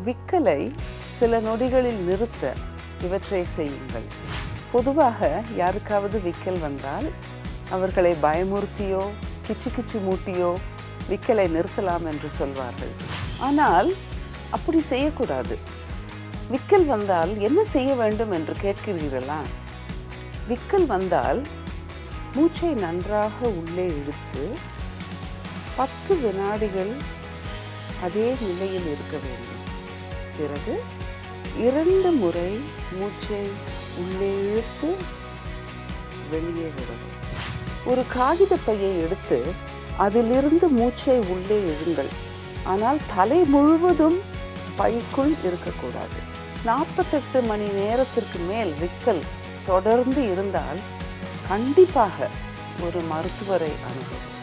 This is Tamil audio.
விக்கலை சில நொடிகளில் நிறுத்த இவற்றை செய்யுங்கள். பொதுவாக யாருக்காவது விக்கல் வந்தால் அவர்களை பயமுறுத்தியோ கிச்சு கிச்சு மூட்டியோ விக்கலை நிறுத்தலாம் என்று சொல்வார்கள். ஆனால் அப்படி செய்யக்கூடாது. விக்கல் வந்தால் என்ன செய்ய வேண்டும் என்று கேட்கிறீர்களா? விக்கல் வந்தால் மூச்சை நன்றாக உள்ளே இழுத்து 10 வினாடிகள் அதே நிலையில் இருக்க வேண்டும். பிறகு 2 முறை மூச்சை உள்ளே இழுத்து வெளியே விடவும். ஒரு காகித பையை எடுத்து அதிலிருந்து மூச்சை உள்ளே இழுங்கள். ஆனால் தலை முழுவதும் பைக்குள் இருக்கக்கூடாது. 48 மணி நேரத்திற்கு மேல் விக்கல் தொடர்ந்து இருந்தால் கண்டிப்பாக ஒரு மருத்துவரை அணுகவும்.